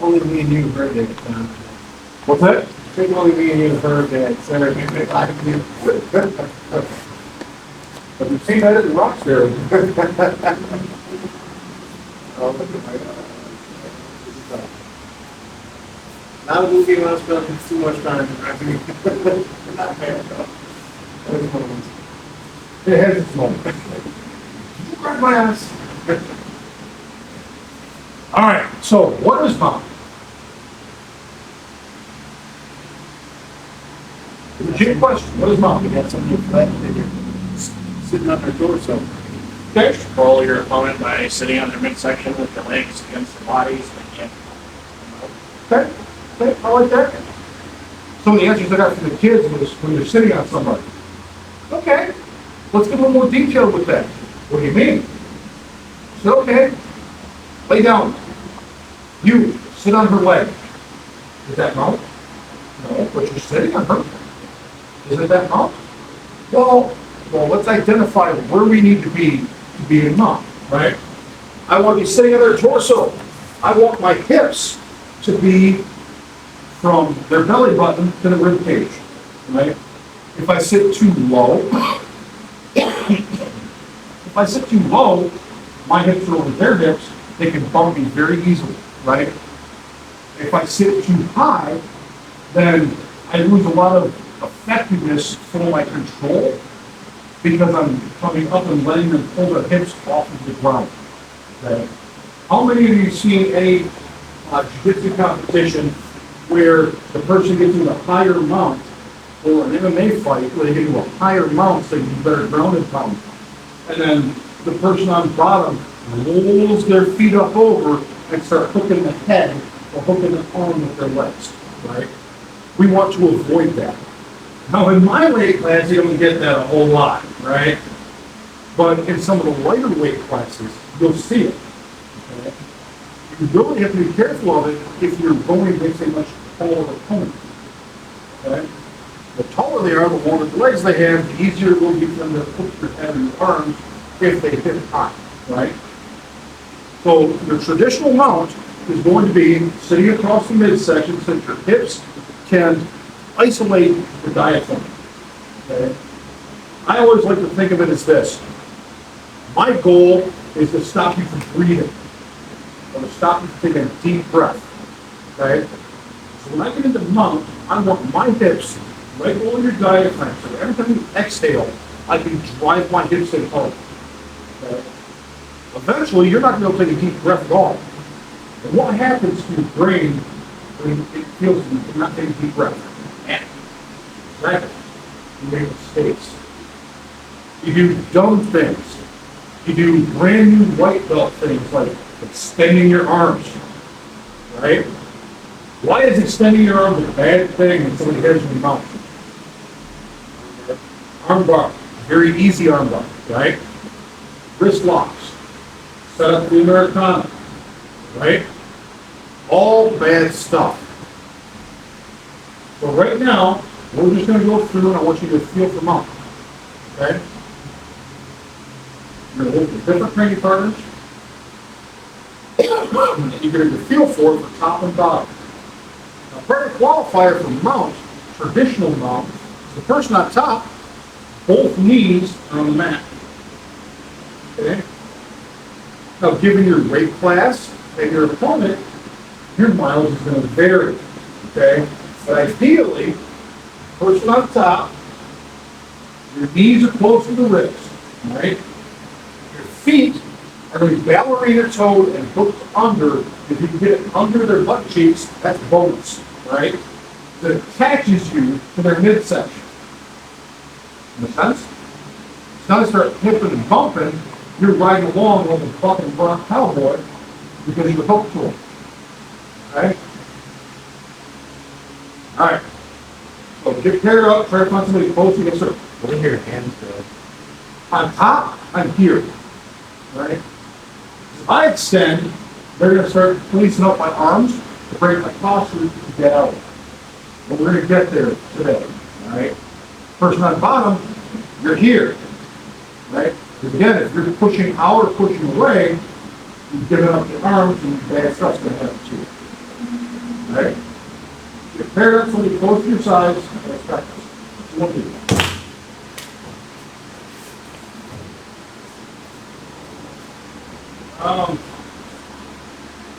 Only me and you heard that, Tom. What's that? I think only me and you heard that, Sarah. Have you seen that at the Roxbury? Oh, look at my, not a movie when I spend too much time. I mean, not bad, though. That was one of those. It has its moment. You crack my ass. All right, so what is mom? Legit question, what is mom? You got something flat that you're sitting on their torso. Okay, Control your opponent by sitting on their midsection with your legs against their bodies. And okay, okay, I like that. Some of the answers I got from the kids was when you're sitting on somebody. Okay, let's get a little more detail with that. What do you mean? So, okay, lay down. You sit on her leg. Is that mount? No, but you're sitting on her. Is it that mount? Well, let's identify where we need to be in mount, right? I want to be sitting on their torso. I want my hips to be from their belly button to the rib cage, right? If I sit too low, my hips are over their hips, they can bump me very easily, right? If I sit too high, then I lose a lot of effectiveness for my control because I'm coming up and letting them pull their hips off of the ground. Okay? How many of you seen any jiu-jitsu competition where the person gets into a higher mount, or an MMA fight where they get into a higher mount so you can better grounded pound, and then the person on bottom rolls their feet up over and start hooking the head or hooking the arm with their legs, right? We want to avoid that. Now, in my weight class, you don't get that a whole lot, right? But in some of the lighter weight classes, you'll see it. Okay? You really have to be careful of it if you're going against a much taller opponent. Okay? The taller they are, the longer the legs they have, the easier it will be for them to hook your head and your arms if they hit high, right? So the traditional mount is going to be sitting across the midsection so that your hips can isolate the diaphragm. Okay? I always like to think of it as this. My goal is to stop you from breathing, or to stop you from taking a deep breath. Okay? So when I get into mount, I want my hips right below your diaphragm, so every time you exhale, I can drive my hips in home. Okay? Eventually, you're not going to be able to take a deep breath at all. And what happens to your brain when it feels you're not taking a deep breath? Exactly. You make mistakes. You do dumb things. You do brand new white belt things like extending your arms. Right? Why is extending your arms a bad thing when somebody hits you in the mouth? Arm bar. Very easy arm bar. Right? Wrist locks. Set up the Americana. Right? All bad stuff. So right now, we're just going to go through and I want you to feel for mount. Okay? You're going to look at different training partners. And you're going to feel for it for top and bottom. Now, part of the qualifier for mount, traditional mount, is the person on top, both knees are on the mat. Okay? Now, given your weight class and your opponent, your mileage is going to vary. Okay? But ideally, person on top, your knees are close to the ribs, right? Your feet are going to be ballerina-toed and hooked under. If you can get it under their butt cheeks, that's bonus, right? That attaches you to their midsection. Make sense? So now they start hipping and bumping, you're riding along like a fucking Bronx cowboy because you're hooked to them. Okay? All right. So get paired up, try to find somebody close against her. What are your hands good? On top, I'm here. Right? If I extend, they're going to start lacing up my arms to break my posture to get out. But we're going to get there today. All right? Person on bottom, you're here. Right? Because again, if you're pushing out or pushing away, you've given up your arms and bad stuff's going to happen to you. Okay? Your parents will be close to your sides and expect us. You won't do that.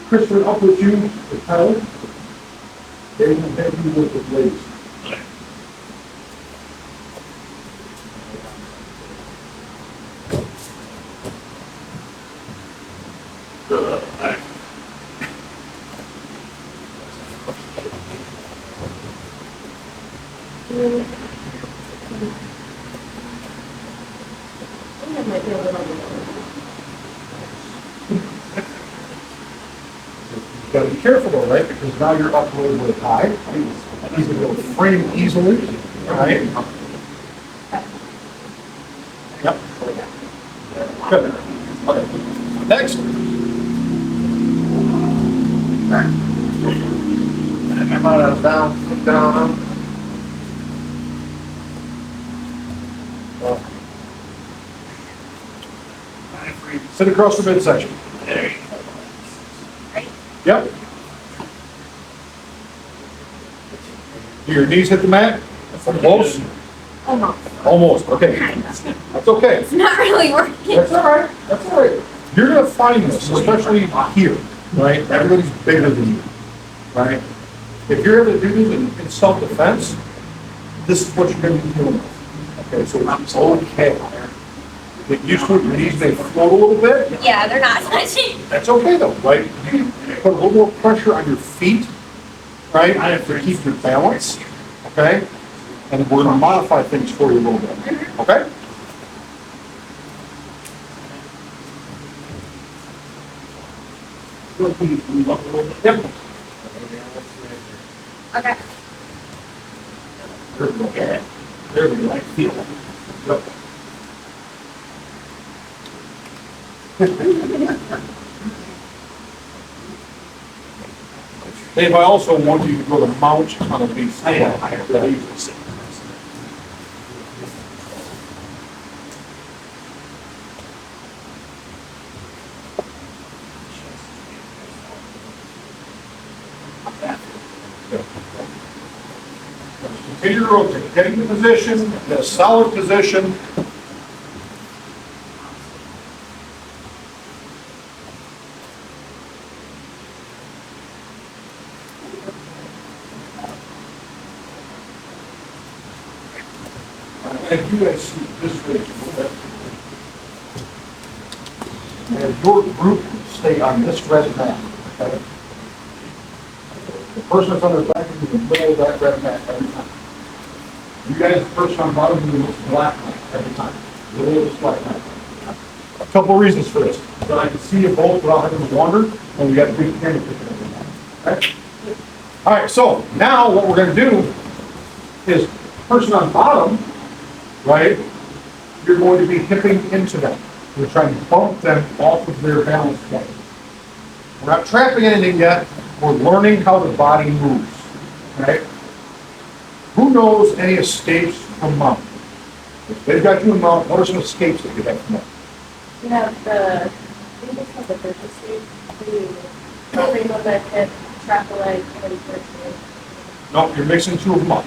Christopher, I'll put you the pedal. They will have you work with ladies. You gotta be careful though, right? Because now you're up a little bit high. He's gonna go frame easily, right? Yep. Good. Okay. Next. Remember down, down. Sit across the midsection. There you go. Yep. Do your knees hit the mat? Close? Almost. Almost, okay. Kind of. That's okay. It's not really working. That's all right, that's all right. You're gonna find this, especially here, right? Everybody's bigger than you, right? If you're able to do this in self-defense, this is what you're gonna be doing. Okay, so it's okay. Get used to it, your knees may float a little bit. Yeah, they're not touching. That's okay though, right? You put a little more pressure on your feet, right? To keep your balance, okay? And we're gonna modify things for you a little bit, okay? Yep. Okay. There we go, I feel it. Yep. Dave, I also want you to go to mount on a base. Continue to rotate, get into position, get a solid position. And you guys see this way. And your group stay on this red mat. Okay? The person that's on their back is in the middle of that red mat every time. You guys, the person on bottom, you look black mat every time. The middle of this black mat. A couple of reasons for this. So I can see you both without having to wander, and we got big camera picking everything. Okay? All right, so now what we're going to do is person on bottom, right, you're going to be hipping into them. We're trying to bump them off of their balance point. We're not trapping anything yet. We're learning how the body moves, right? Who knows any escapes from mount? If they've got you in mount, what are some escapes that you have from mount? You have the, I think it's called the purchase suit, the remove that hip, trap the leg, and first. No, you're mixing two of them up.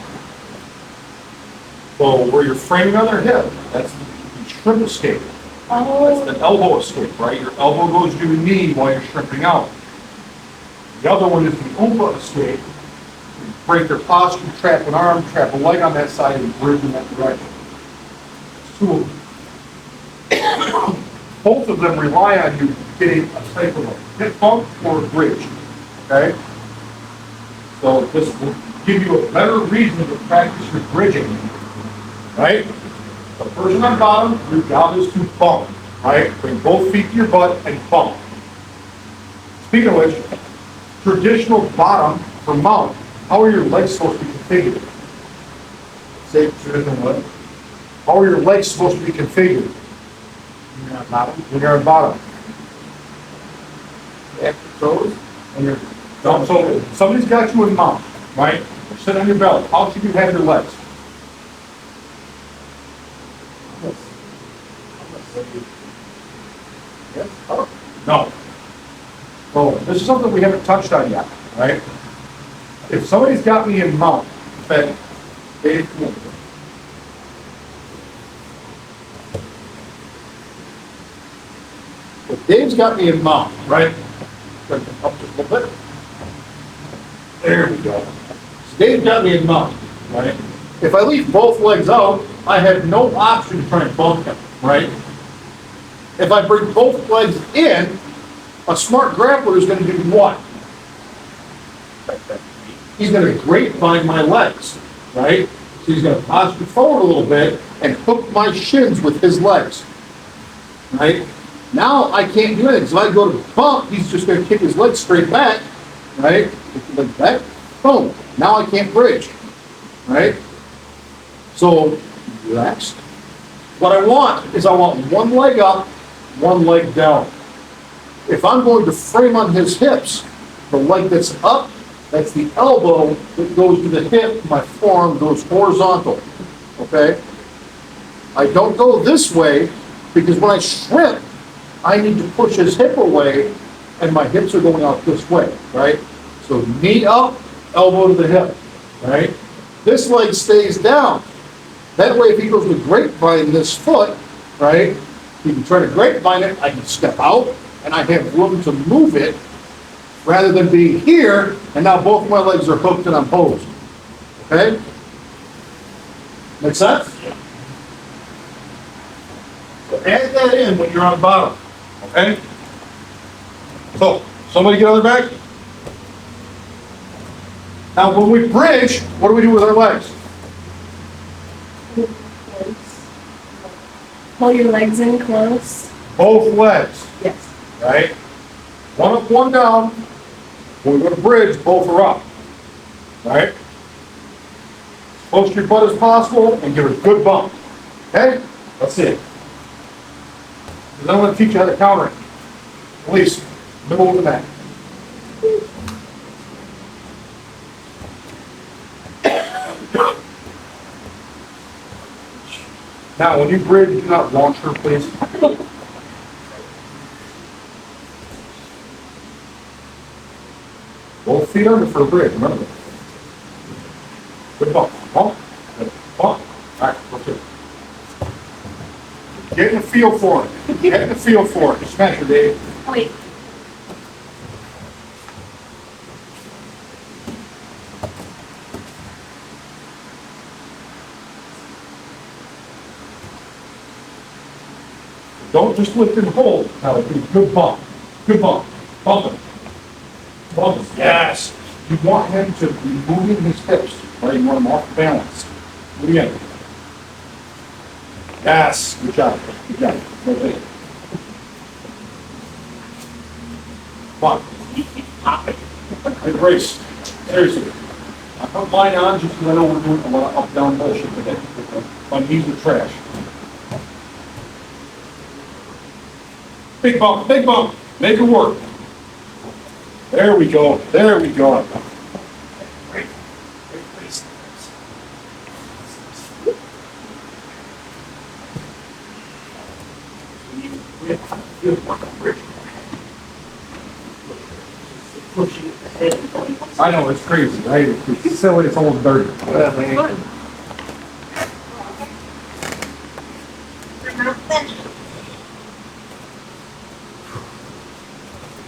So where you're framing on their hip, that's the shrimp escape. That's Oh, the elbow escape, right? Your elbow goes to your knee while you're shrimping out. The other one is the umpa escape. You break their posture, trap an arm, trap a leg on that side, and bridge in that direction. It's two of them. Both of them rely on you getting a type of a hip bump or a bridge, okay? So this will give you a better reason to practice your bridging, right? The person on bottom, your job is to bump, right? Bring both feet to your butt and bump. Speaking of which, traditional bottom for mount, how are your legs supposed to be configured? Say traditional what? How are your legs supposed to be configured You're on bottom. when you're on bottom? After toes. And you're, so somebody's got you in mount, right? Sit on your belly. How should you have your legs? No. So this is something we haven't touched on yet, right? if somebody's got me in mount, okay, Dave, come over. If Dave's got me in mount, right? Up just a little bit. There we go. So Dave's got me in mount, right? If I leave both legs out, I have no option to try and bump him, right? If I bring both legs in, a smart grappler is gonna do what? He's gonna grapevine my legs, right? So he's gonna posture forward a little bit and hook my shins with his legs, right? Now I can't do anything. So if I go to bump, he's just gonna kick his legs straight back, right? Like that, boom. Now I can't bridge, right? So relax. What I want is I want one leg up, one leg down. If I'm going to frame on his hips, the leg that's up, that's the elbow that goes to the hip, my forearm goes horizontal, okay? I don't go this way because when I shrimp, I need to push his hip away and my hips are going out this way, right? So knee up, elbow to the hip, right? This leg stays down. That way, if he goes to grapevine this foot, right, he can try to grapevine it, I can step out, and I have room to move it, rather than being here, and now both my legs are hooked and I'm posed. Okay? Make sense? So add that in when you're on the bottom. Okay? So, somebody get on their back? Now, when we bridge, what do we do with our legs? Pull your legs in close. Both legs, Yes. right? One up, one down. When we go to bridge, both are up, right? As close to your butt as possible and give it a good bump. Okay? That's it. Because I'm going to teach you how to counter it. Release, middle of the mat. Now, when you bridge, do not launch her, please. Both feet under for a bridge, remember. Good bump, bump, good bump. All right, let's do it. Getting a feel for it. Getting a feel for it. Smash her, Dave. Oh, wait. Don't just lift and hold. Now, good bump. Good bump. Bump him. Bump him. Yes. You want him to be moving his hips, right? You want him off balance. Do it again. Yes. Good job. Good job. Okay. Come on. Good race. Seriously. I put mine on just because I know we're doing a lot of up-down bullshit today. My knees are trash. Big bump, make it work. There we go, there we go. Great, great race. I know, it's crazy, right? It's silly, it's almost dirty.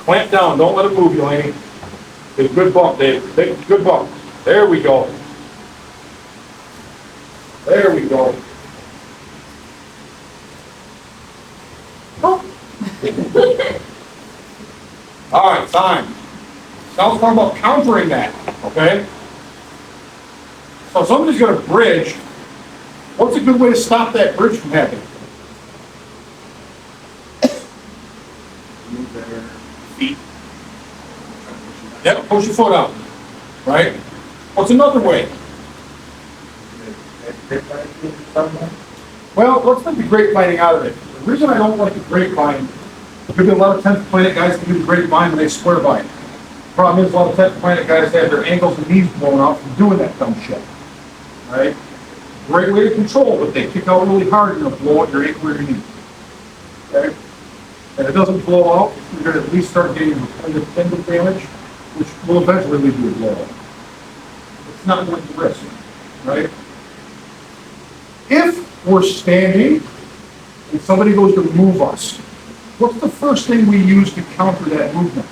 Clamp down, don't let it move you, Laney. It's a good bump, Dave. Good bump. There we go. There we go. All right, fine. Now let's talk about countering that, okay? So if somebody's gonna bridge, what's a good way to stop that bridge from happening? Move their feet. Yep, push your foot out, right? What's another way? Well, let's take the grapevining out of it. The reason I don't like the grapevine, maybe a lot of 10th Planet guys can do the grapevine when they square vine. Problem is, a lot of 10th Planet guys have their ankles and knees blown out from doing that dumb shit. Right? Great way to control, but they kick out really hard, you're gonna blow out your ankle or your knee. Okay? And it doesn't blow out, you're gonna at least start getting repetitive tendon damage, which will eventually lead to a blowout. It's not worth the risk, right? If we're standing and somebody goes to move us, what's the first thing we use to counter that movement?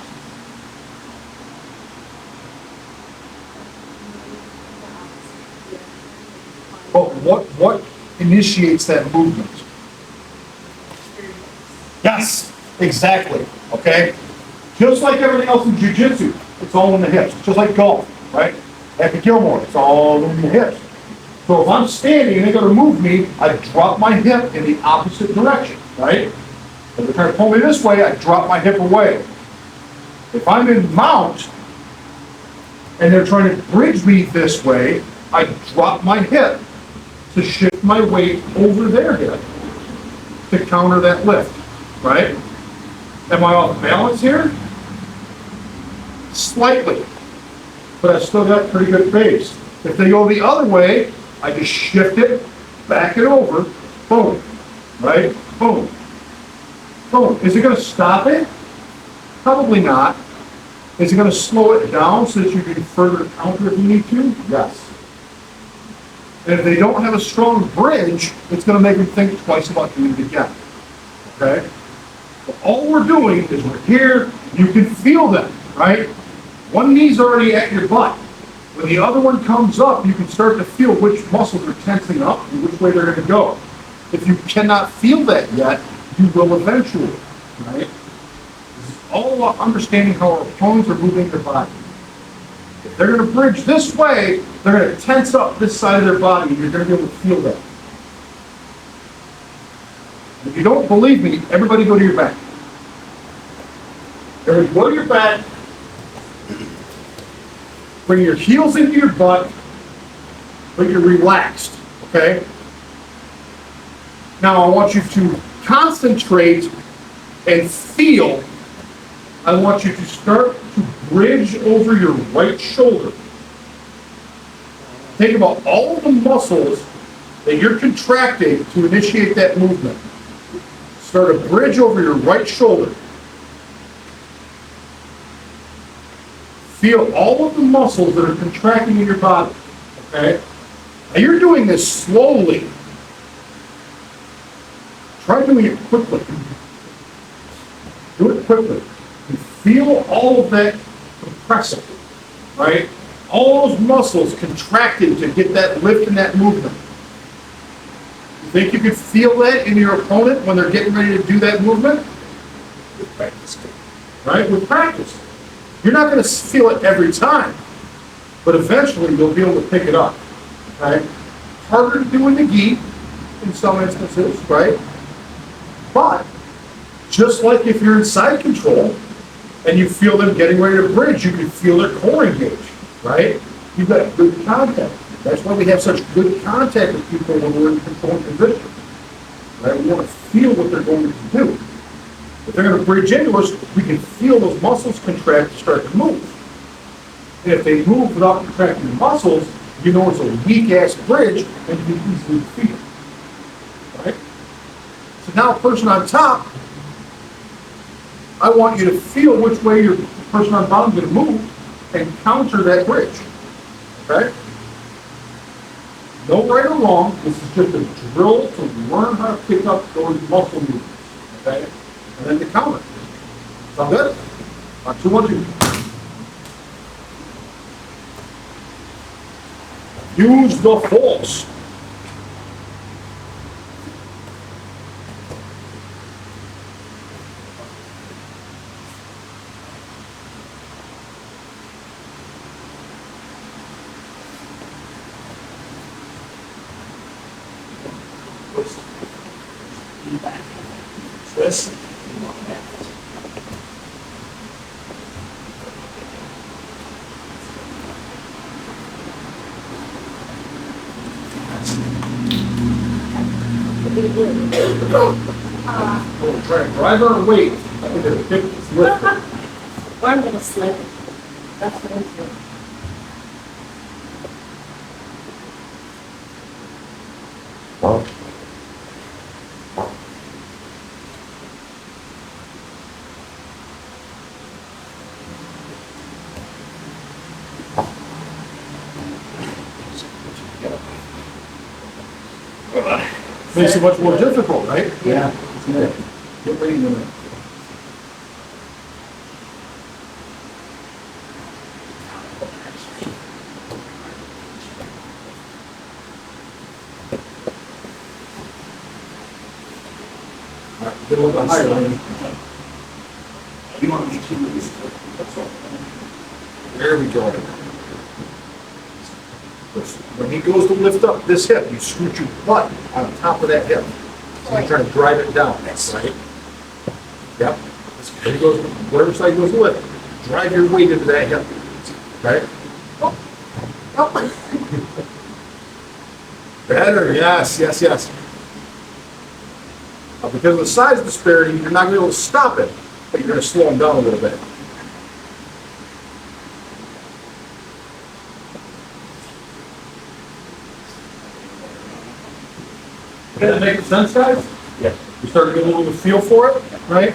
But what initiates that movement? Yes, exactly, okay? Just like everything else in jiu-jitsu, it's all in the hips, just like golf, right? Happy Gilmore, it's all in the hips. So if I'm standing and they're gonna move me, I drop my hip in the opposite direction, right? If they're trying to pull me this way, I drop my hip away. If I'm in mount and they're trying to bridge me this way, I drop my hip to shift my weight over their hip to counter that lift, right? Am I off balance here? Slightly, but I still got pretty good base. If they go the other way, I just shift it, back it over, boom, right? Boom, boom. Is it gonna stop it? Probably not. Is it gonna slow it down so that you can further counter if you need to? Yes. And if they don't have a strong bridge, it's gonna make them think twice about doing it again, okay? But all we're doing is we're here, you can feel them, right? One knee's already at your butt. When the other one comes up, you can start to feel which muscles are tensing up and which way they're gonna go. If you cannot feel that yet, you will eventually, right? This is all about understanding how our opponents are moving their body. If they're gonna bridge this way, they're gonna tense up this side of their body, and you're gonna be able to feel that. If you don't believe me, everybody go to your back. Everybody go to your back. Bring your heels into your butt, but you're relaxed, okay? Now I want you to concentrate and feel. I want you to start to bridge over your right shoulder. Think about all of the muscles that you're contracting to initiate that movement. Start a bridge over your right shoulder. Feel all of the muscles that are contracting in your body, okay? Now you're doing this slowly. Try doing it quickly. Do it quickly. And feel all of that compressing, right? All those muscles contracting to get that lift and that movement. You think you can feel that in your opponent when they're getting ready to do that movement? With practice. Right? With practice. You're not going to feel it every time, but eventually you'll be able to pick it up, right? Harder to do in the gi in some instances, right? But just like if you're in side control and you feel them getting ready to bridge, you can feel their core engage, right? You've got good contact. That's why we have such good contact with people when we're in controlling position, right? We want to feel what they're going to do. If they're going to bridge into us, we can feel those muscles contract to start to move. And if they move without contracting the muscles, you know it's a weak-ass bridge and you can easily feel it. Right? So now, person on top, I want you to feel which way your person on bottom is going to move and counter that bridge. Okay? No right or wrong. This is just a drill to learn how to pick up those muscle movements. Okay? And then the counter. Sound good? On 2, 1, 2. Use the force. Twist. We'll try and drive our weight into the hip lift. Or I'm gonna slip. That's what I'm doing. Makes it much more difficult, right? Yeah. Get ready to minute. Get a little bit higher, Laney. You want to be too loose. That's all. There we go. When he goes to lift up this hip, you scoot your butt on top of that hip. So you're trying to drive it down, right? Yep. When he goes, whatever side goes to lift, drive your weight into that hip, right? Better, yes, yes, yes. Because of the size disparity, you're not going to be able to stop it, but you're going to slow him down a little bit. Does that make sense, guys? Yeah. You start to get a little bit of feel for it, right?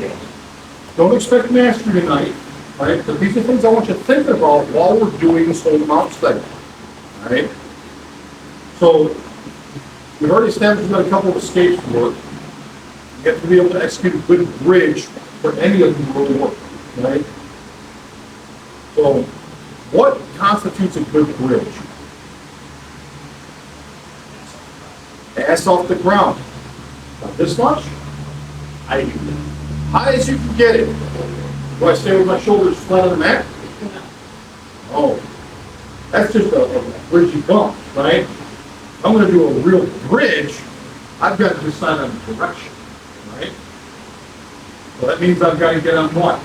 Don't expect mastery tonight, right? But these are things I want you to think about while we're doing this whole mount study, all right? So, we've already established that a couple of escapes work. You have to be able to execute a good bridge for any of them will work, right? So, what constitutes a good bridge? Ass off the ground. About this much? High as you can get it. Do I stay with my shoulders flat on the mat? Oh, that's just a bridgey bump, right? If I'm going to do a real bridge, I've got to decide on the direction, right? So that means I've got to get on what?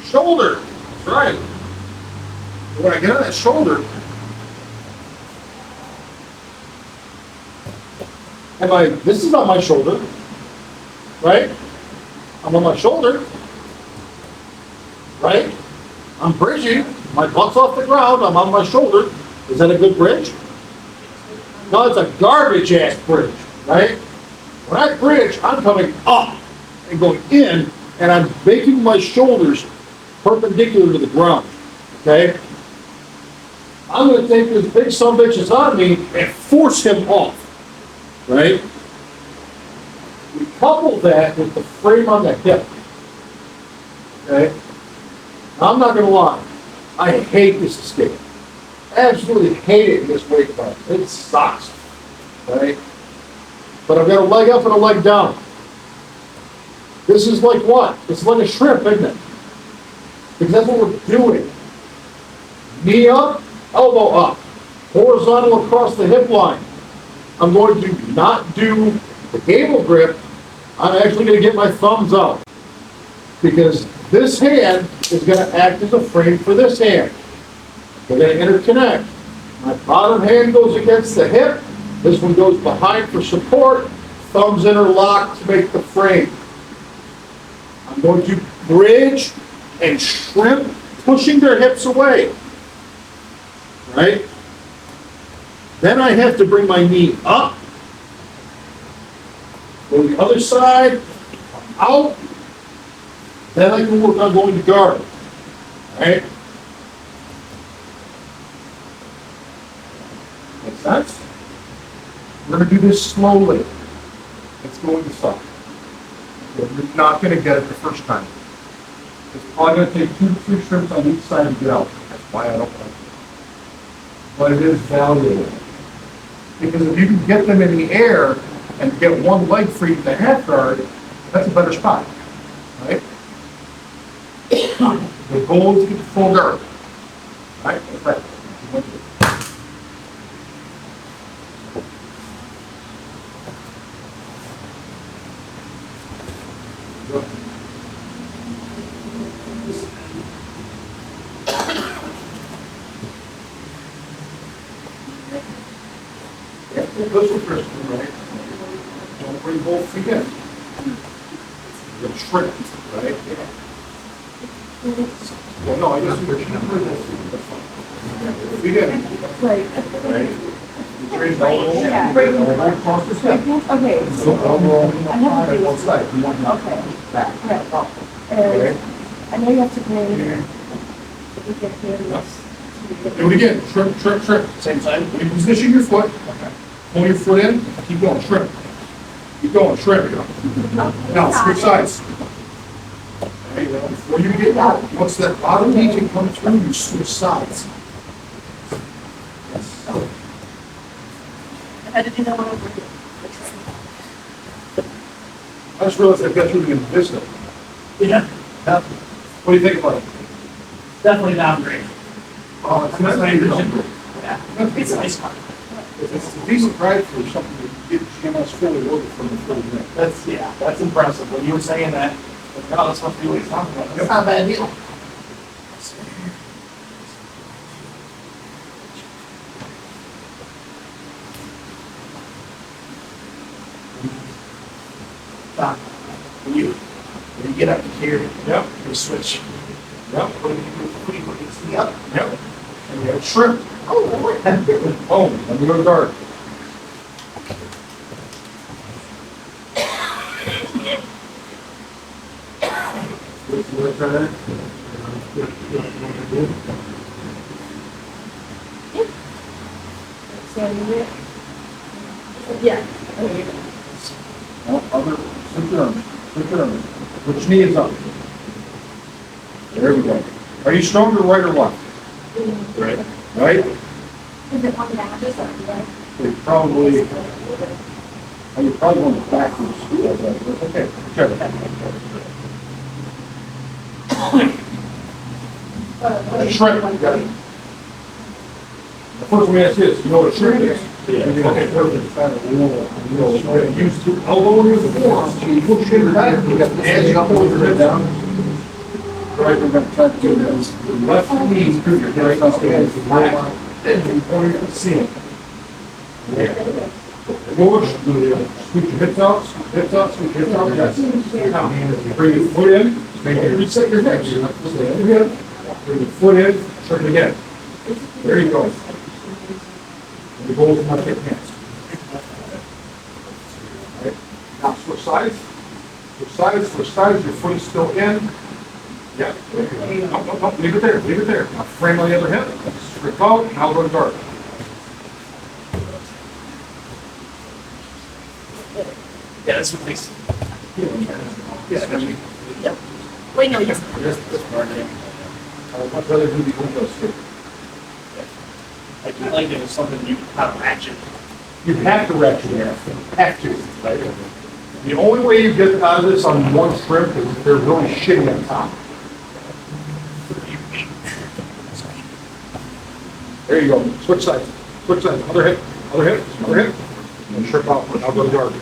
Shoulder. That's right. When I get on that shoulder, this is on my shoulder, right? I'm on my shoulder, right? I'm bridging, my butt's off the ground, I'm on my shoulder. Is that a good bridge? No, it's a garbage ass bridge, right? When I bridge, I'm coming up and going in, and I'm making my shoulders perpendicular to the ground, okay? I'm gonna take this big sumbitch that's on me and force him off. Right? We couple that with the frame on the hip. Okay? Now, I'm not going to lie. I hate this escape. Absolutely hate it in this weight class. It sucks. Right? But I've got a leg up and a leg down. This is like what? It's like a shrimp, isn't it? Because that's what we're doing. Knee up, elbow up. Horizontal across the hip line. I'm going to not do the gable grip. I'm actually going to get my thumbs out. Because this hand is going to act as a frame for this hand. They're going to interconnect. My bottom hand goes against the hip. This one goes behind for support. Thumbs interlock to make the frame. I'm going to bridge and shrimp, pushing their hips away. Right? Then I have to bring my knee up, go to the other side, out, then I can work on going to guard, right? Make sense? We're going to do this slowly. It's going to suck. You're not going to get it the first time. It's probably going to take 2 to 3 shrimps on each side to get out. That's why I don't like it. But it is valuable. Because if you can get them in the air and get one leg free to the half guard, that's a better spot, right? The goal is to get the full guard, right? Right. Push the first one, right? Don't bring both feet in. You're gonna shrink, right? Well, no, I just bring both feet. That's fine. Feet in. Right. You train the elbow. Yeah. Elbow across the hip. Okay. So elbow I have to on do both sides. You want to Okay. back. Right. Okay. I know you have to bring, you get here, yes. Do it again. Shrimp, shrimp, shrimp. Same side? You position your foot. Pull your foot in, keep going, shrimp. Keep going, shrimp. Now, switch sides. There you go. Before you get out, once that bottom region comes through, you switch sides. I had to do that one over here. I just realized I've got through the Vista. Yeah, What do you think about it? definitely downgrade. Oh, it's not even. Yeah, it's a nice car. It's a decent ride for something that get GMS fully loaded from the full unit. That's impressive. When you were saying that, oh, that's supposed to be what he's talking about. That's not a bad deal. When you get up to here, Yep, you switch. yep, What do you put this thing up? yep. And you have shrimp. Oh, Boom, and we go to dark. So, yeah. Other, sit down. Which knee is up? There we go. Are you stronger right or left? right. Right? Is it on the or They probably, you're probably going backwards. Okay, check. Shrimp, you got it. The first one I ask is, you know what a shrimp is? Okay, perfect. Use the elbow and use the forearm, so you push it back, you got the edge, you pull your head down. Right, we're gonna try to do this. Left knee, through your right hand, then you point at the ceiling. Push, scoot your hips out, scoot your hips out, yes. Now, bring your foot in, make it reset your hips. Stand again, bring your foot in, turn it again. There you go. The goal is not get hands. Right. Now switch sides. Switch sides, your foot is still in. Yeah. No, leave it there. Now frame on the other hip, strip out, and I'll go to guard. Yeah, that's what makes. Yeah, Wait, no, yes. this part, I'd much rather do the window skip. I like it as something you can kind of ratchet. You have to ratchet it, have to, right? The only way you get out of this on one shrimp is if they're really shitty on top. There you go, switch sides, other hip, and shrimp out, I'll go to guard.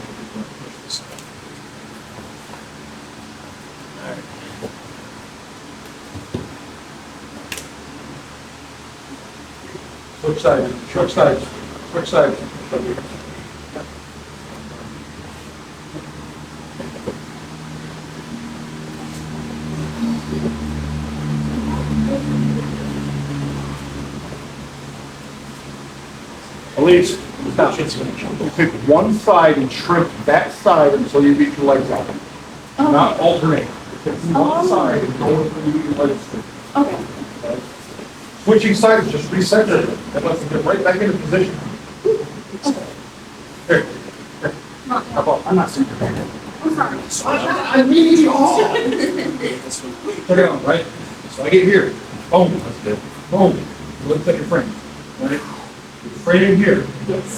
Switch sides. Elise, stop. You pick one side and shrimp that side until you get your legs out. Not alternate. Pick one side and go until you get your legs straight. Okay. Switching sides, just reset it, and let's get right back into position. Here. How about, I'm not super bad. I'm sorry. I need you all. Check it out, right? So I get here, boom, that's good. Boom, let's set your frame, right? Your frame here,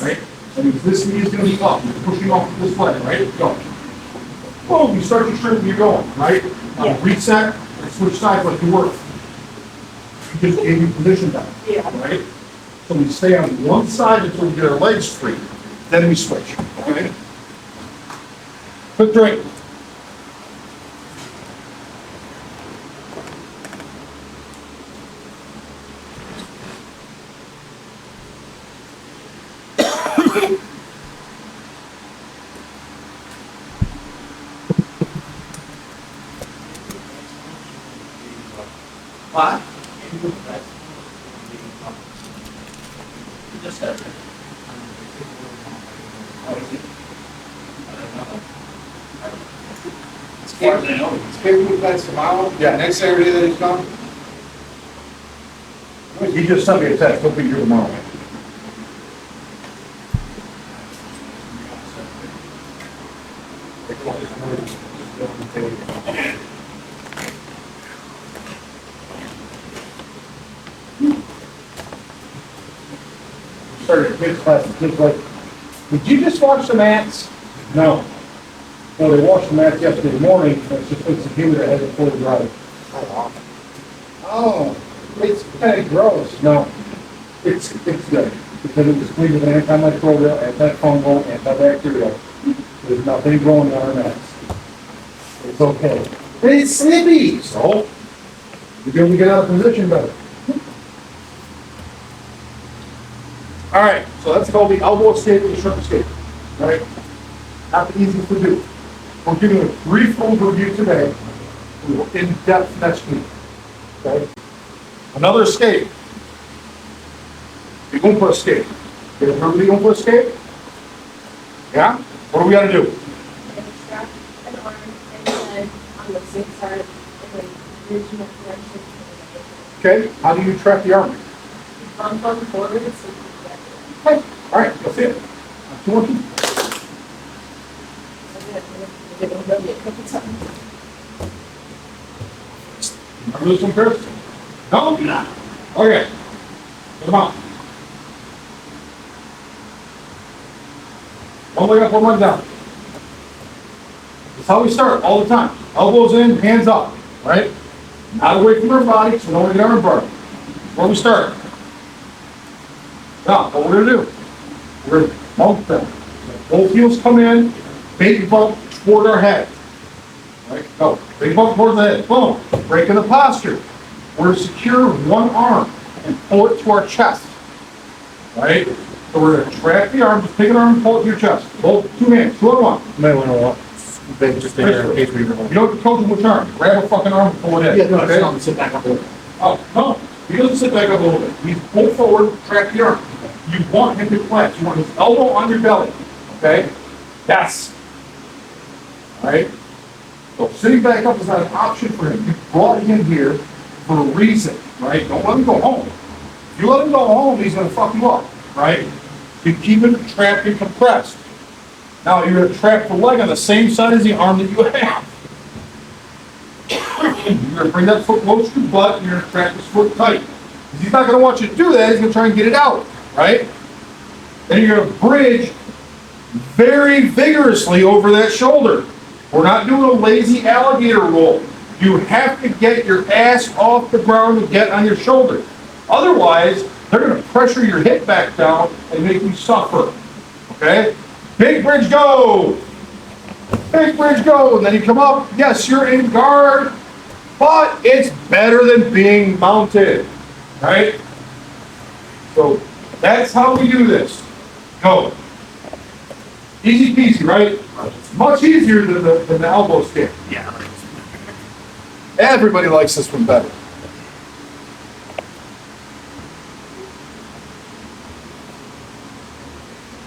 right? That means this knee is gonna be up, you're pushing off this leg, right? Go. Boom, you start your shrimp and you're going, right? Now Yeah. reset and switch sides like you were. You just gave you position back. Yeah. Right? So we stay on one side until we get our legs free, then we switch, okay? Quick drink. What? Just that. As far as I know. Schedule that's tomorrow? Yeah. Next Saturday that he's coming? He just sent me a text, he'll be here tomorrow. started kids class, the kids like, did you just wash the mats? No. Well, they washed the mats yesterday morning, and it's just it's a humid that hasn't fully dried. Oh, it's kind of gross. No, it's good, because it was cleaned with antimicrobial, antifungal, antibacterial. There's nothing growing on our mats. It's okay. It's snippy, so you're going to get out of position better. All right, so that's called the elbow escape and the shrimp escape, right? Not the easiest to do. We're giving a brief overview today. We will in depth next week. Okay? Another escape. The Oompa escape. You ever heard of the Oompa escape? Yeah? What do we got to do? And strap an arm and leg on the same side and then regional direction. Okay, how do you trap the arm? Bump on forward so you can get it. Okay, all right, that's it. Two more keys. Remember this one, Chris? No? No. Okay. Come on. One leg up, one leg down. That's how we start all the time. Elbows in, hands up, right? Not away from our body, so we don't want to get arm burn. Where we start. Now, what we're going to do, we're going to bump them. Both heels come in, big bump toward our head. Right? Go. Big bump toward the head. Boom. Break in the posture. We're going to secure one arm and pull it to our chest. Right? So we're going to trap the arm, just take an arm and pull it to your chest. Both, two hands, two on one. You might want to walk. They just stay there in case we. You don't have to coach them which arm. Grab a fucking arm and pull it in. Yeah, no, Okay? no, sit back up a little. Oh, no. He doesn't sit back up a little bit. He's pull forward, trap the arm. You want him to clench. You want his elbow on your belly. Okay? Yes. All right? So sitting back up is not an option for him. You brought him here for a reason, right? Don't let him go home. If you let him go home, he's going to fuck you up, right? You keep him trapped and compressed. Now you're going to trap the leg on the same side as the arm that you have. You're going to bring that foot close to your butt and you're going to trap this foot tight. Because he's not going to want you to do that. He's going to try and get it out, right? Then you're going to bridge very vigorously over that shoulder. We're not doing a lazy alligator roll. You have to get your ass off the ground and get on your shoulder. Otherwise, they're going to pressure your hip back down and make you suffer. Okay? Big bridge go! Big bridge go! And then you come up. Yes, you're in guard, but it's better than being mounted. Right? So that's how we do this. Go. Easy peasy, right? It's much easier than the elbow stick. Yeah. Everybody likes this one better.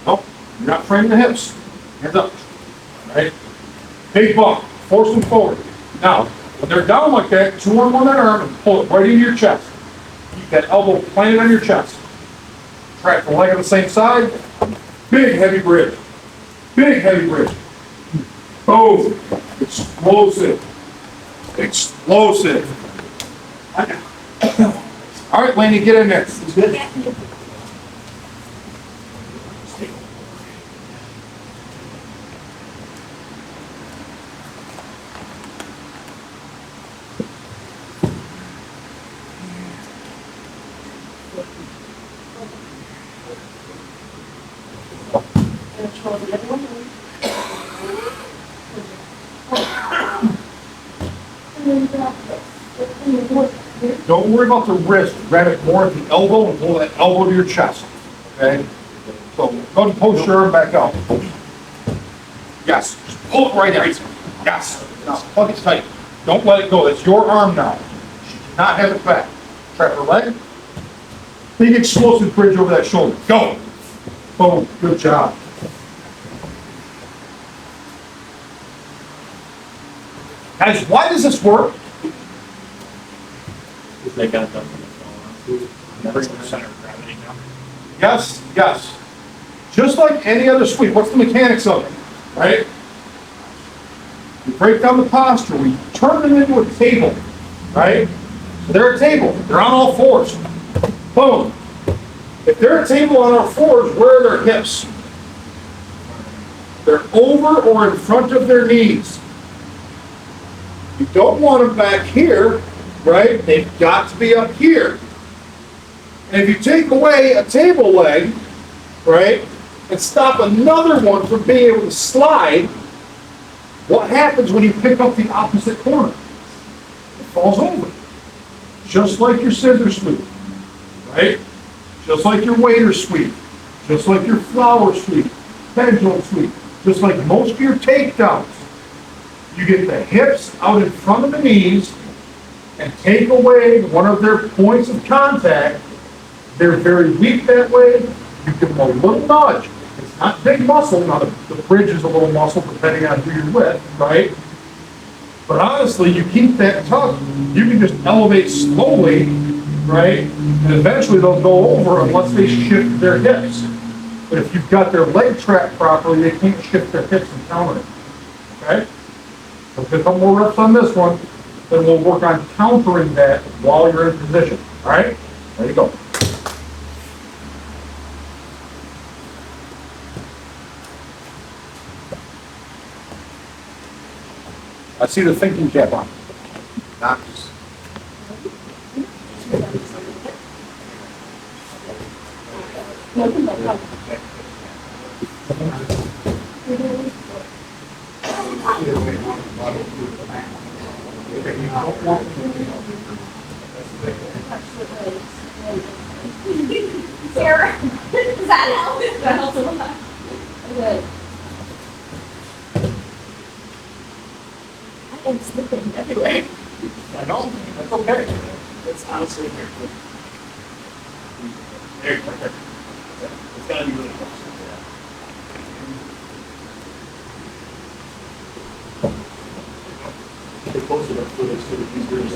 Nope, you're not framing the hips. Hands up. Right? Big bump. Force them forward. Now, when they're down like that, two on one arm and pull it right into your chest. Keep that elbow planted on your chest. Track the leg on the same side. Big heavy bridge. Big heavy bridge. Boom. Explosive. Explosive. All right, Laney, get in there. Is good? Control the other one. Don't worry about the wrist. Grab it more at the elbow and pull that elbow to your chest. Okay? So go ahead and post your arm back out. Yes. Just pull it right there. Yes. Now plug it tight. Don't let it go. That's your arm now. She cannot have it back. Trap her leg. Big explosive bridge over that shoulder. Go. Boom. Good job. Guys, why does this work? They got them bring the center of gravity down. Yes, yes. Just like any other sweep, what's the mechanics of it, right? We break down the posture, we turn them into a table, right? So they're a table, they're on all fours. Boom. If they're a table on all fours, where are their hips? They're over or in front of their knees. You don't want them back here, right? They've got to be up here. And if you take away a table leg, right, and stop another one from being able to slide, what happens when you pick up the opposite corner? It falls over. Just like your scissor sweep, right? Just like your waiter sweep, just like your flower sweep, pendulum sweep, just like most of your takedowns. You get the hips out in front of the knees and take away one of their points of contact. They're very weak that way. You give them a little nudge. It's not big muscle. Now the bridge is a little muscle depending on who you're with, right? But honestly, you keep that tuck, you can just elevate slowly, right? And eventually they'll go over unless they shift their hips. But if you've got their leg trapped properly, they can't shift their hips and counter it. Okay? So get a couple more reps on this one, then we'll work on countering that while you're in position. All right? There you go. I see the thinking cap on. Doctors. Sarah, does that help? That helps a lot. Good. I am slipping everywhere. I know, that's okay. It's honestly very good. Very quick. It's gotta be really close. They posted up footage to the users.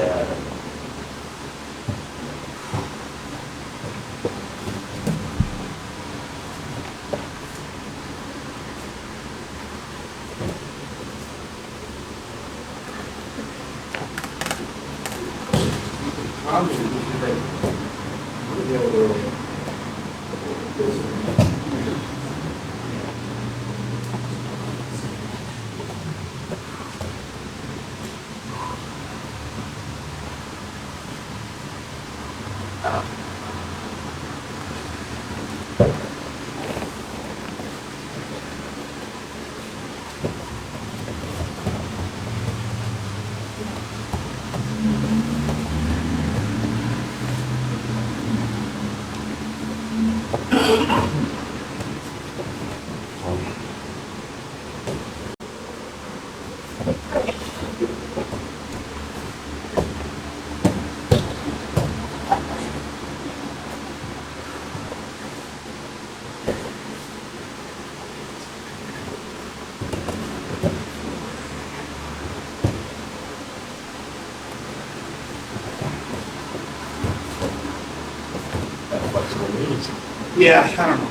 Yeah, I don't know.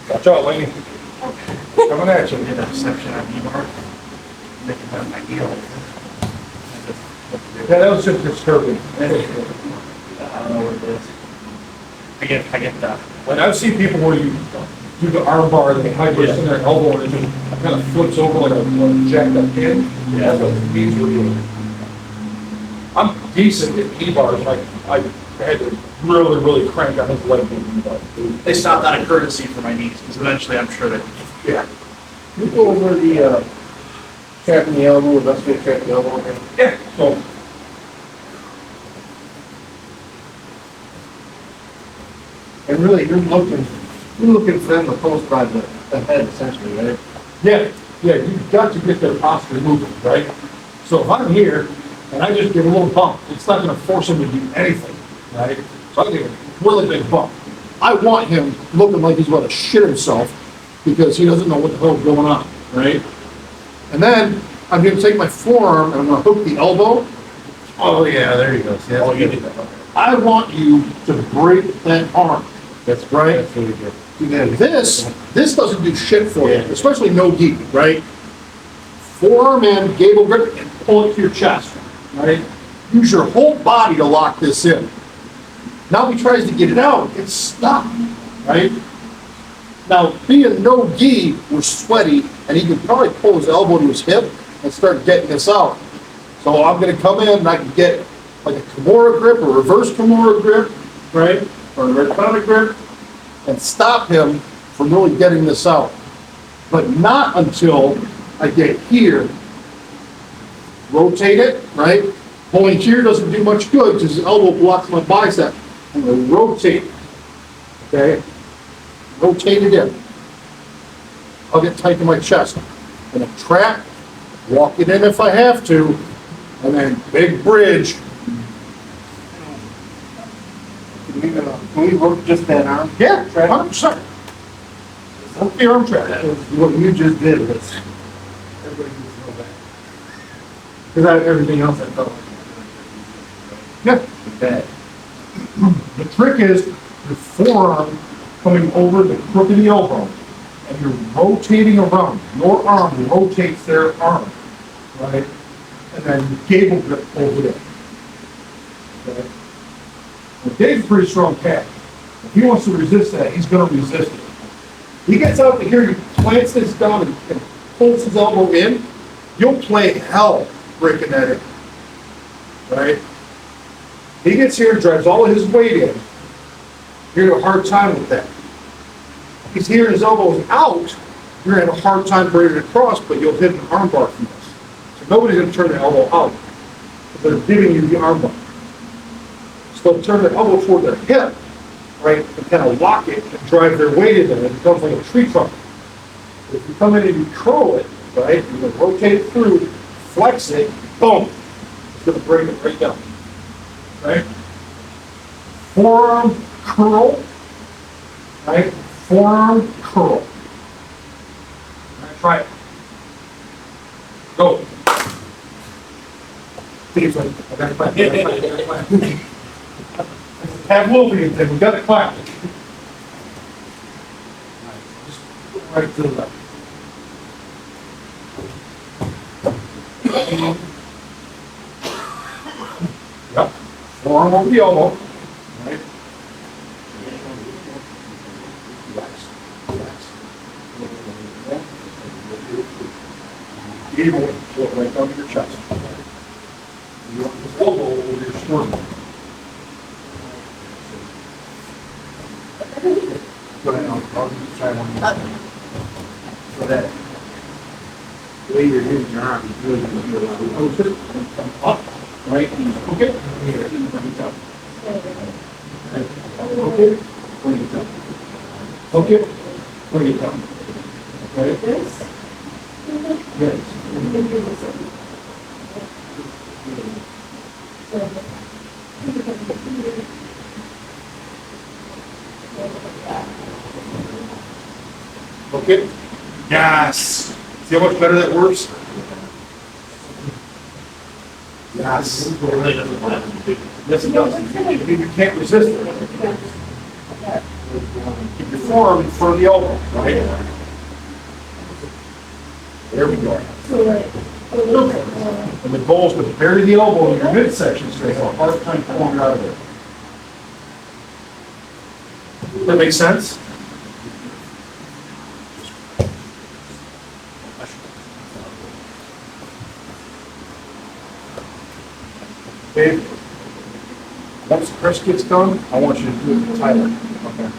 Watch out, Laney. Coming at you. Did a section on E-bar. Thinking about my heel. Yeah, that was just disturbing. I don't know what it is. I get that. When I've seen people where you do the arm bar and they hide in their elbow and it just kind of flips over like a jacked up pin, that's what it means for you. I'm decent at E-bars, I had to really crank on his leg. But They stopped out of courtesy for my knees, because eventually I'm sure that, yeah. Can you go over the, trapping the elbow, investigating trapping the elbow again? Yeah, so, And really, you're looking for them to post by the head essentially, right? yeah, you've got to get their posture moving, right? So if I'm here and I just give a little bump, it's not gonna force him to do anything, right? So I give a really big bump. I want him looking like he's about to shit himself because he doesn't know what the hell's going on, right? And then I'm gonna take my forearm and I'm gonna hook the elbow. Oh, yeah, there you go. See, that's Oh, you did that, okay. I want you to break that arm. That's right. That's really good. This doesn't do shit for you, especially no gi, right? Forearm in, gable grip, and pull it to your chest, right? Use your whole body to lock this in. Now he tries to get it out, it's stuck, right? Now, being no gi, we're sweaty, and he can probably pull his elbow to his hip and start getting this out. So I'm gonna come in and I can get like a Kimura grip, or reverse Kimura grip, right? Or a Rakata grip, and stop him from really getting this out. But not until I get here, rotate it, right? Pulling here doesn't do much good because his elbow blocks my bicep. I'm gonna rotate, okay? Rotate it in. I'll get tight to my chest. And a trap, walk it in if I have to, and then big bridge. Can we work just that arm? Yeah, 100%. Work the arm trap. What you just did was, everybody needs to know that. Because everything else I felt Yeah. like that. The trick is your forearm coming over the crook of the elbow, and you're rotating around. Your arm rotates their arm, right? And then the cable grip pulls it in. Okay? Well, Dave's a pretty strong cat. If he wants to resist that, he's gonna resist it. He gets out to here, he plants this down and pulls his elbow in, you'll play hell breaking that in, right? He gets here, drives all of his weight in, you're gonna have a hard time with that. He's here, his elbow's out, you're gonna have a hard time bringing it across, but you'll hit an armbar from this. So nobody's gonna turn the elbow out. They're giving you the armbar. So they'll turn their elbow toward their hip, right, and kind of lock it and drive their weight in there. It becomes like a tree trunk. If you come in and you curl it, right, you're gonna rotate it through, flex it, boom, it's gonna bring it right down, right? Forearm curl, right, forearm curl. All right, try it. Go. Steve's like, I gotta clap, I gotta clap, I gotta clap. Have Wolverine thing, we gotta clap. Just right to the left. Yep, forearm over the elbow, right? Relax, relax. Cable, pull it right down to your chest. You want this elbow over your sternum. Go ahead, I'll just try one more. So that, the way you're using your arm, is really gonna be a lot of. Push it, come up, right, and hook it, here, and bring it down. Hook it, bring it down. Hook it, bring it down. Right? This? Yes. Okay? Yes. See how much better that works? Yes. Really doesn't want to do. Yes, it does. You can't resist it. Keep your forearm in front of the elbow, right? There we go. And the goal is to bury the elbow in your midsection so you have a hard time pulling it out of there. Does that make sense? Okay. Once Chris gets done, I want you to do it with Tyler. Okay.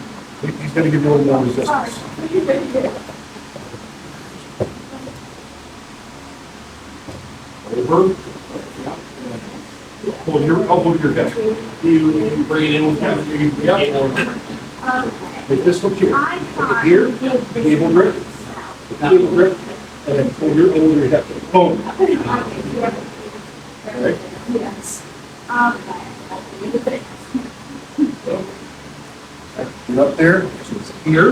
He's gonna give you a little more resistance. Over. Pull your elbow to your hip. You bring it in with that. Make this look here. Take it here, cable grip, cable grip, and then pull your elbow to your hip. Boom. Okay. Yes. You're up there, so it's here,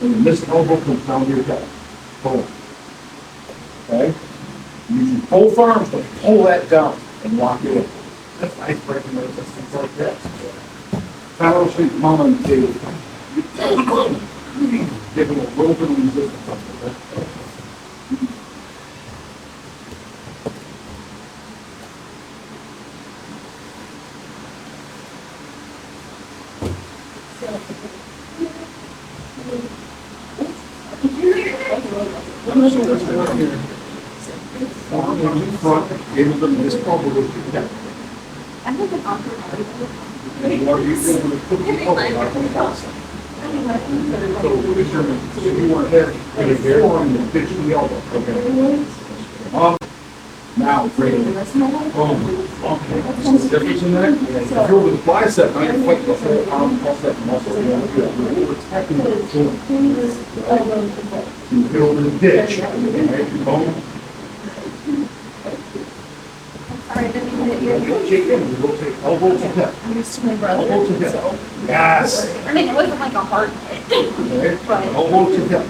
and this elbow comes down to your hip. Boom. Okay? Use both arms to pull that down and lock it in. That's nice breaking resistance like that. Tyler will show you mama and Dave. Give him a little bit of resistance up there. In front, into this bubble with your I have an awkward And what are you doing with cookie bubble? Not on the outside. So determine, so you want to have a form that fits the elbow. Okay. Now, great. Boom. Okay. What's the difference in that? If you're with a bicep, now you're flipping the whole arm plus that muscle. You're attacking the joint. You build a ditch. Okay. Boom. Sorry, I didn't mean to hear you. Shake in, you rotate elbow to hip. I'm used to my brother. Elbow to hip. Yes. I mean, it wasn't like a hard hit. Okay. Elbow to hip.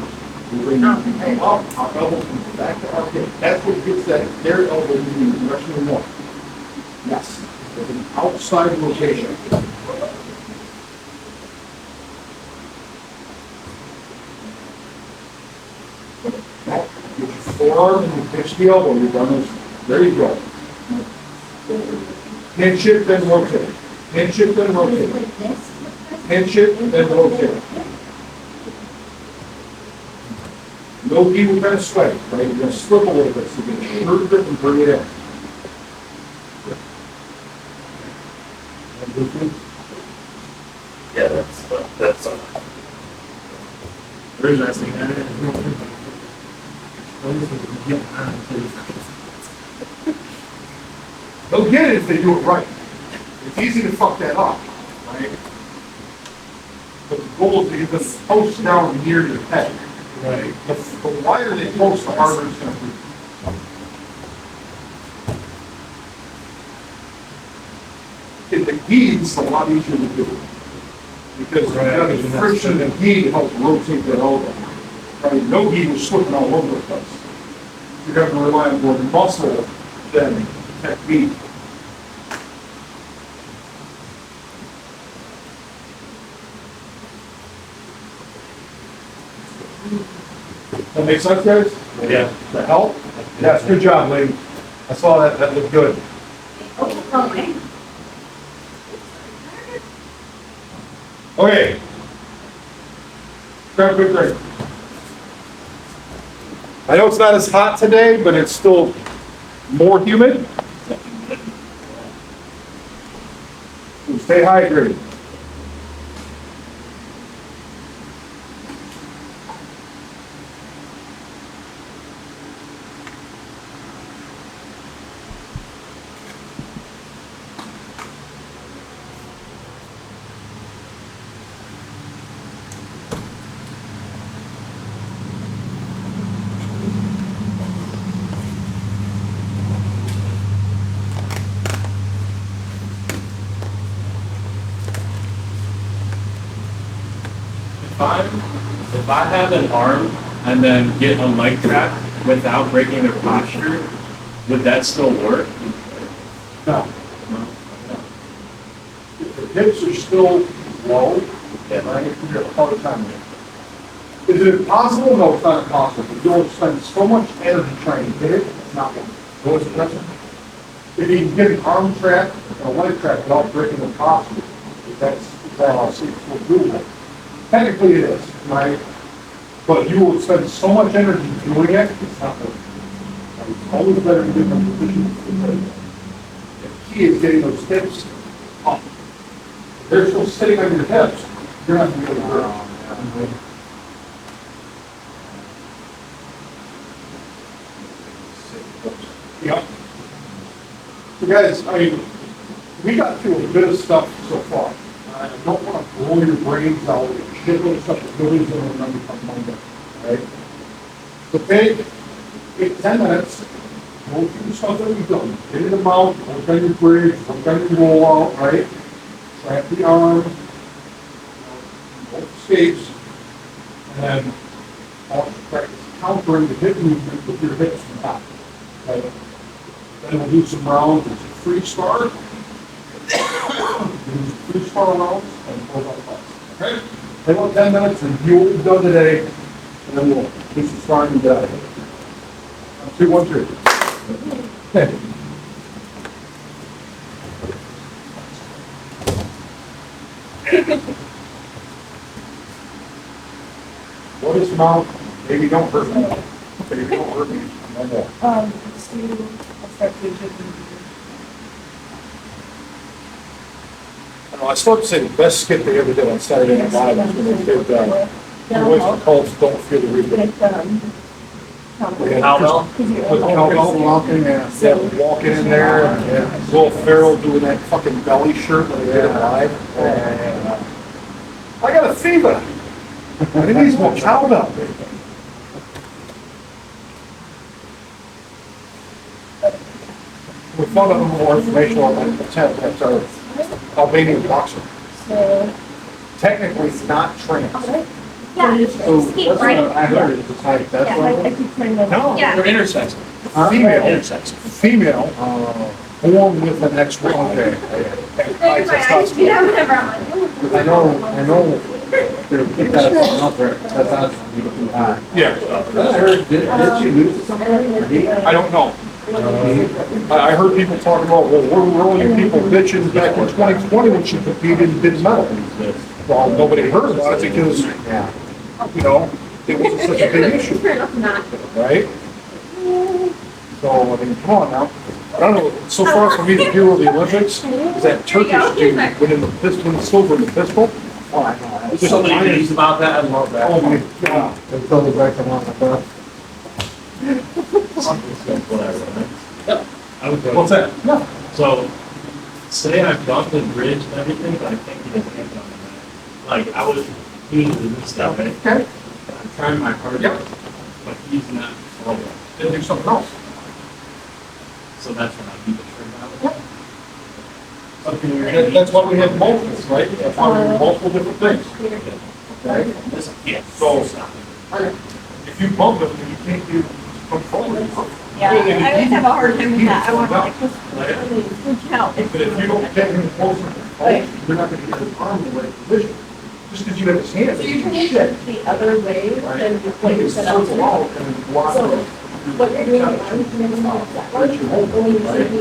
You bring up, our elbow comes back to our hip. That's what gets that their elbow moving in direction of one. Yes. With an outside rotation. Now, get your forearm and you pitch the elbow. You've done this. There you go. Pinch it, then rotate. Pinch it, then rotate. Like this? Pinch it, then rotate. No gi with that sway, right? You're gonna slip a little bit, so you can sure grip and bring it in. Yeah, that's. Where's that thing at? They'll get it if they do it right. It's easy to fuck that up, right? But the goal is to get the post down near your head. Right. The wider they post, the harder it's gonna be. In the gi, it's a lot easier to do. Because you've got the friction in the gi to help rotate that elbow. Right? No gi was slipping all over the place. You're going to rely on more muscle than technique. That make sense, guys? Yeah. That help? Yes, good job, lady. I saw that, that looked good. Okay. Grab a good drink. I know it's not as hot today, but it's still more humid. So stay hydrated. If I have an arm and then get a leg trap without breaking their posture, would that still work? No. If the hips are still low, right, you have a hard time with it. Is it impossible? No, it's not impossible. But you'll spend so much energy trying to hit it, it's not going to. What was the question? If you can get an arm trap and a leg trap without breaking the posture, that's doable. Technically it is, right? But you will spend so much energy doing it, it's not worth it. It's always better to get them position. The key is getting those hips up. If they're still sitting on your hips, you're not going to be able to do it. Yeah. So guys, I mean, we got through a bit of stuff so far. I don't want to blow your brains out with shitload of stuff that nobody's going to remember from Monday, right? So take 10 minutes, go through the stuff that we've done. Get in the mouth, work on your bridge, work on your roll out, right? Trap the arm, both escapes, and then also practice countering the hip movement with your hips from top. Okay? Then we'll do some rounds. It's a free start. Free start rounds and pull up class. Okay? Take about 10 minutes and review what we've done today, and then we'll do some starting and get out of here. 2, 1, 3. Okay. mouth, maybe don't hurt me. Maybe don't hurt me, no more. Stu, I'll start paging. I started to say the best skit they ever did on Saturday Night Live was when they did, the voice of Cults, Don't Fear the Reaper. Cowbell? With Cowbell walking, yeah, walking in there, and Will Ferrell doing that fucking belly shirt when they did it live. And, I got a fever. I need more cowbell. We found out more information on that attempt at our Albanian boxer. So, Technically, it's not trans. Yeah, skate, right? I heard it's like, that's I keep trying to. No, Yeah. They're intersex. female, Intersex. female, born with an X, okay. There's my eyes, yeah, whatever, I'm like, ooh. I know, they're put that up there, that's not, too high. Yeah, I heard, did she lose to somebody? I don't know. I heard people talking about, well, where were all you people bitching back in 2020 when she competed and did medal? Well, nobody heard about it because, Yeah. you know, it wasn't such a big issue, Fair enough, not. right? So, I mean, come on now. I don't know, so far for me, the hero of the Olympics is that Turkish dude winning the pistol, the silver in the pistol. Oh, I know. It's just So many amazing. things about that, I love that. Oh my God. They told me back on the bus. Whatever. I would go. What's that? Yeah. So, say I've done the bridge and everything, but I think he didn't have done that. Like, I was doing the stuff, right? Okay. I'm trying my hardest, Yep. but he's not following. Then do something else. So that's when I do the trim out. That's why we have multiples, right? That's why we have multiple different things. Okay? This, yeah, So- stop. If you bump it, then you can't do control it. Yeah, I always have a hard time with that, I want to like, Like, freak out. But if you don't take him close to control, you're not gonna get his arm in the right position. Just because you have his hand, So it's you're trying to shit. shift the other way than what you set up to do. Out and then block So, it. what you're doing, I'm doing that one, when you should be,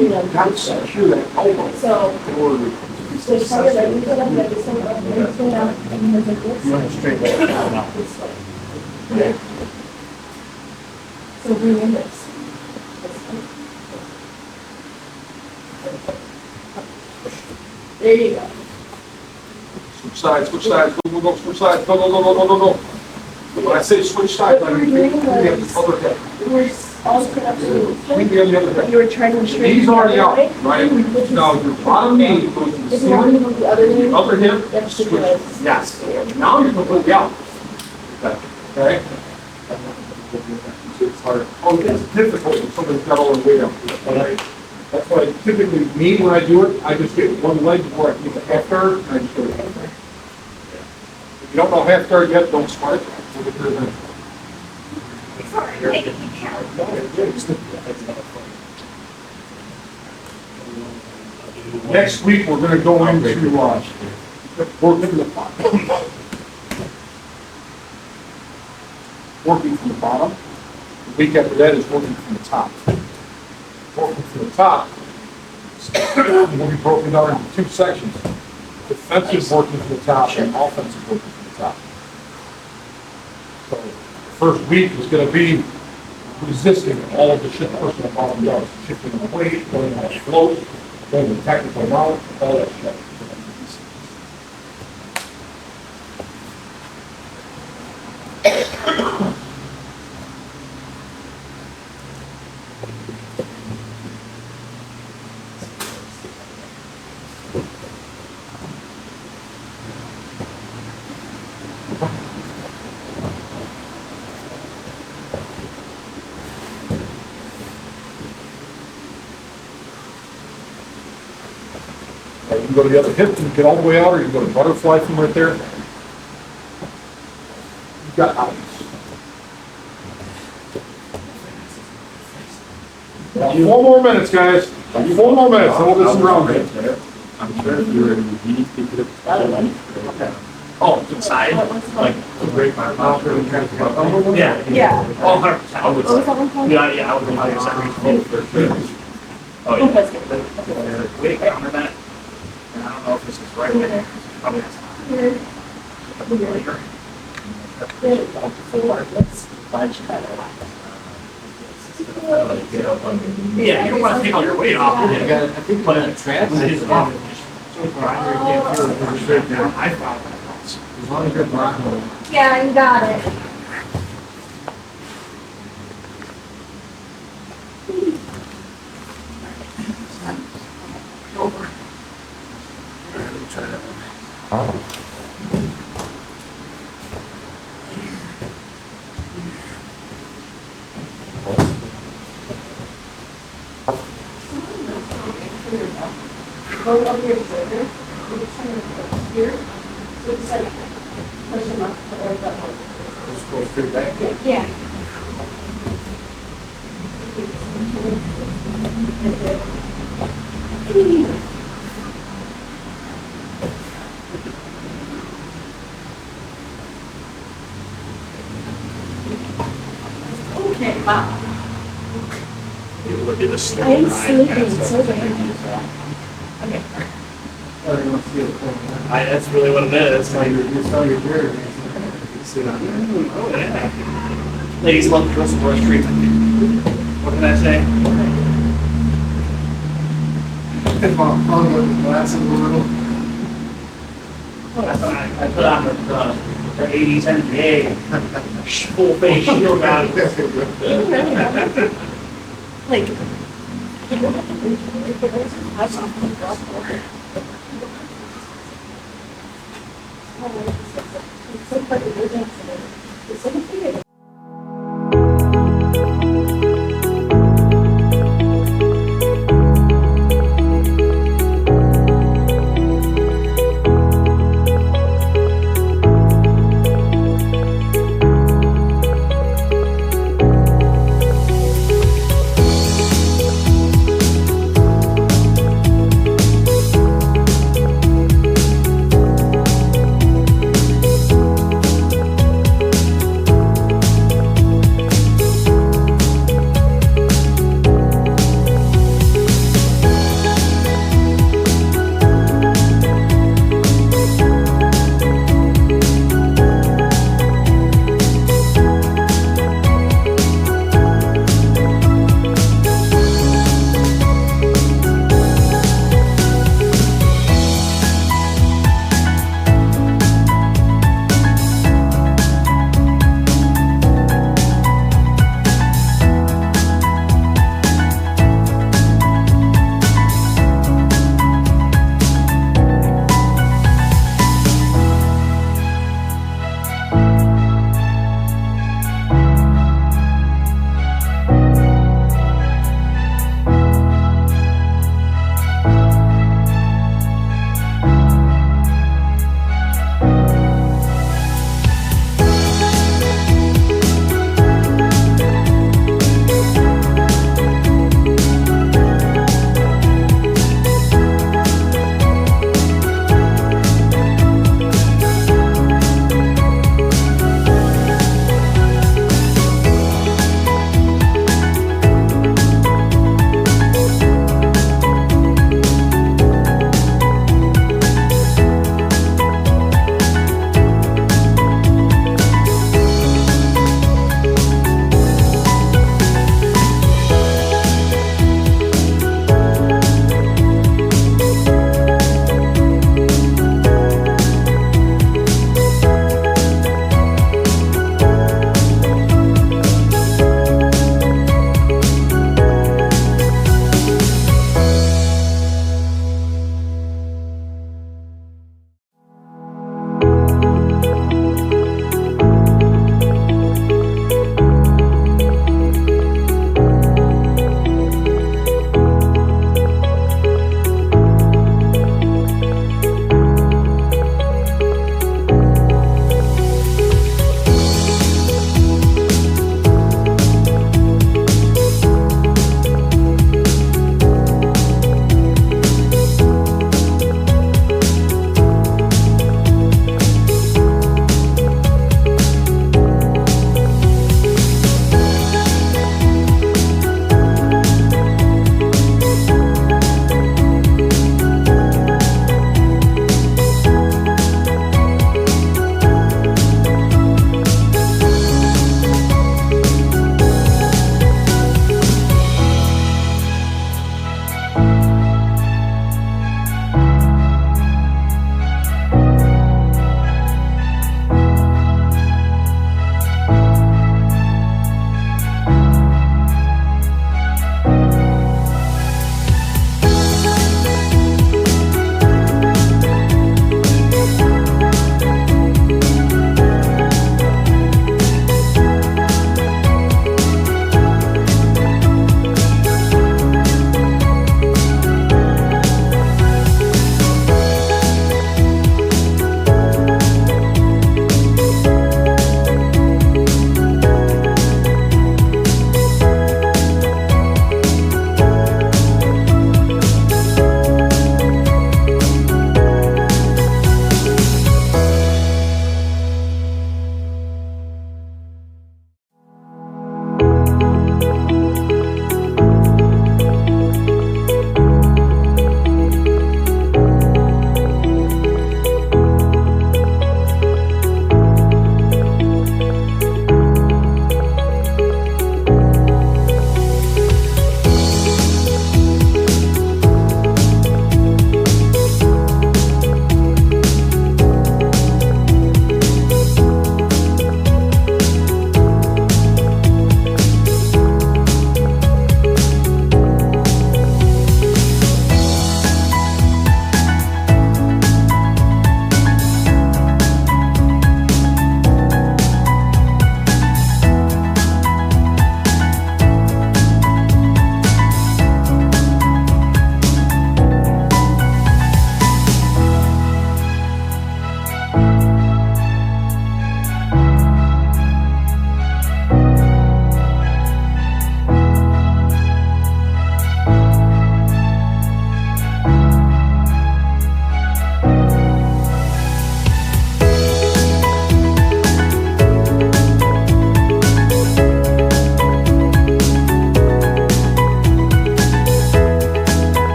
you know, Gotta secure that elbow so, in order to. so it's probably like, you put up like this, and it's going out, and it's like this. You want to straight leg out. This way. Okay. So bring in this. There you go. Switch sides, switch sides, go, switch sides, go. When I say switch sides, I mean, we have the other hip. We're all set up to. We have the other hip. You were trying to straighten. Knee's the already other out, way. right? Now, your bottom knee goes to the If you want to ceiling, move the other knee. the other hip, That's the switch. good. Yes. Now you're completely out. Okay? It's hard. Oh, it's difficult when somebody's got all the weight up. Okay? That's why typically, me, when I do it, I just get one leg before I take a half guard, and I just go to half guard. If you don't know half guard yet, don't start. We'll get there then. Sorry, take it, Next week, we're gonna go into, working from the bottom. Working from the bottom. The week after that is working from the top. Working from the top will be broken down into two sections. Defensive working from the top and offensive working from the top. So, the first week is gonna be resisting all of the shit the person at the bottom does. Shifting the weight, going on the float, going the technical knowledge, all that shit. You can go to the other hip and get all the way out, or you can go to butterfly from right there. You've got outs. 4 more minutes, guys. 4 more minutes, and we'll get some round here. I'm sure if you were in the meeting, you could have. Oh, inside, like, to break my mouth. Yeah. Yeah. Oh, 100%. I would What was say. that one called? Yeah, I would 100% for sure. Oh, yeah. That's good. Way to counter that. And I don't know if this is right. Probably not. Here. Here. Yeah, you don't want to take all your weight off. I got, I think But when the track it is is off, off. So grinder, you can't feel it because it's right down. I found that. as long as you're blocking. Yeah, you got it. Go up here further, you just turn it here, so it's like, push them up, or that way. Just go straight back. Yeah. Okay, wow. You look at the slope. I'm sleeping so bad. Okay. That's really what it is. You saw your beard. Sit on there. Oh, yeah. Ladies love the Russell Brush treatment. What can I say? I'll go with glasses a little. I put on the 80s NBA full face shield on. Like. It's